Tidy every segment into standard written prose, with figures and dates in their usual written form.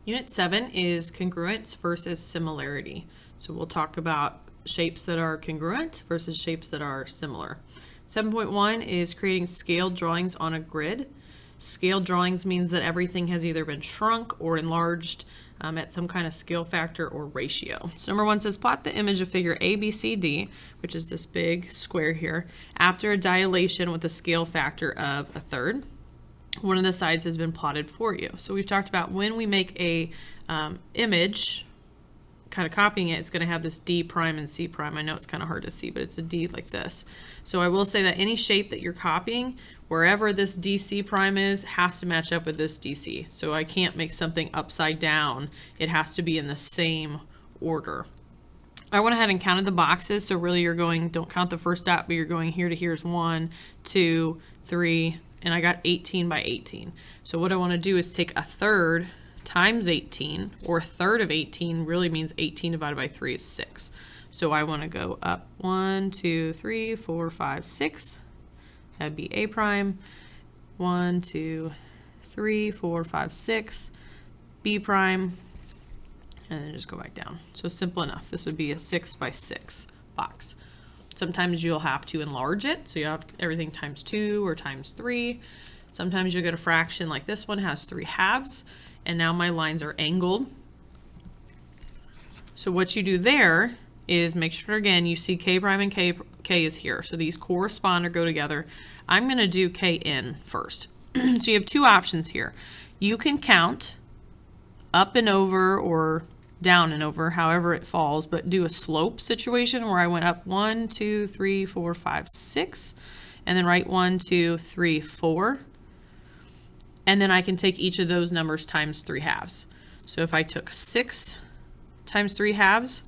Unit 7 is congruence versus similarity. So we'll talk about shapes that are congruent versus shapes that are similar. 7.1 is creating scaled drawings on a grid. Scaled drawings means that everything has either been shrunk or enlarged at some kind of scale factor or ratio. So number 1 says plot the image of figure ABCD, which is this big square here, after a dilation with a scale factor of 1/3. One of the sides has been plotted for you. So we've talked about when we make a image, kind of copying it, it's going to have this D prime and C prime. I know it's kind of hard to see, but it's a D like this. So I will say that any shape that you're copying, wherever this DC prime is, has to match up with this DC. So I can't make something upside down. It has to be in the same order. I went ahead and counted the boxes. So really you're going, don't count the first dot, but you're going here to here's 1, 2, 3, and I got 18 by 18. So what I want to do is take 1/3 times 18, or 1/3 of 18 really means 18 divided by 3 is 6. So I want to go up 1, 2, 3, 4, 5, 6. That'd be A prime. 1, 2, 3, 4, 5, 6. B prime. And then just go back down. So simple enough. This would be a 6 by 6 box. Sometimes you'll have to enlarge it, so you have everything times 2 or times 3. Sometimes you'll get a fraction like this one has 3 halves, and now my lines are angled. So what you do there is make sure, again, you see K prime and K is here. So these correspond or go together. I'm going to do KN first. So you have two options here. You can count up and over or down and over, however it falls, but do a slope situation where I went up 1, 2, 3, 4, 5, 6, and then write 1, 2, 3, 4. And then I can take each of those numbers times 3 halves. So if I took 6 times 3 halves,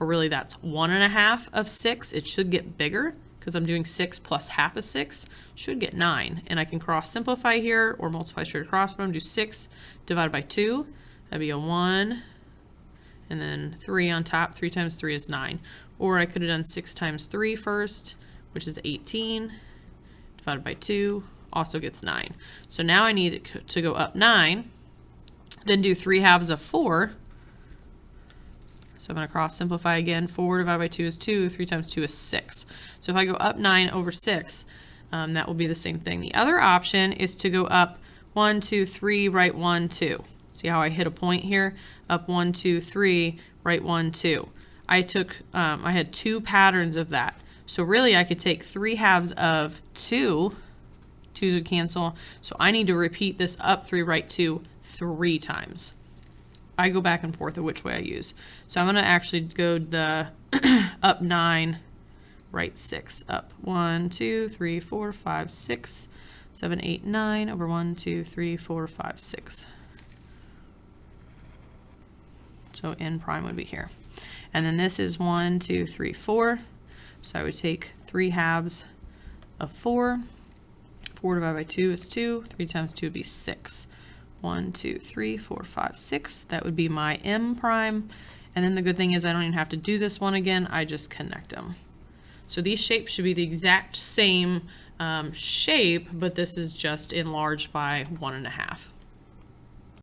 or really that's 1.5 of 6, it should get bigger because I'm doing 6 plus half of 6, should get 9. And I can cross simplify here or multiply straight across, but I'm going to do 6 divided by 2. That'd be a 1, and then 3 on top. 3 times 3 is 9. Or I could have done 6 times 3 first, which is 18, divided by 2, also gets 9. So now I need it to go up 9, then do 3 halves of 4. So I'm going to cross simplify again. 4 divided by 2 is 2, 3 times 2 is 6. So if I go up 9 over 6, that will be the same thing. The other option is to go up 1, 2, 3, write 1, 2. See how I hit a point here? Up 1, 2, 3, write 1, 2. I had 2 patterns of that. So really I could take 3 halves of 2. 2 would cancel. So I need to repeat this up 3, write 2 3 times. I go back and forth of which way I use. So I'm going to actually go the up 9, write 6. Up 1, 2, 3, 4, 5, 6, 7, 8, 9 over 1, 2, 3, 4, 5, 6. So N prime would be here. And then this is 1, 2, 3, 4. So I would take 3 halves of 4. 4 divided by 2 is 2. 3 times 2 would be 6. 1, 2, 3, 4, 5, 6. That would be my M prime. And then the good thing is I don't even have to do this one again. I just connect them. So these shapes should be the exact same shape, but this is just enlarged by 1.5.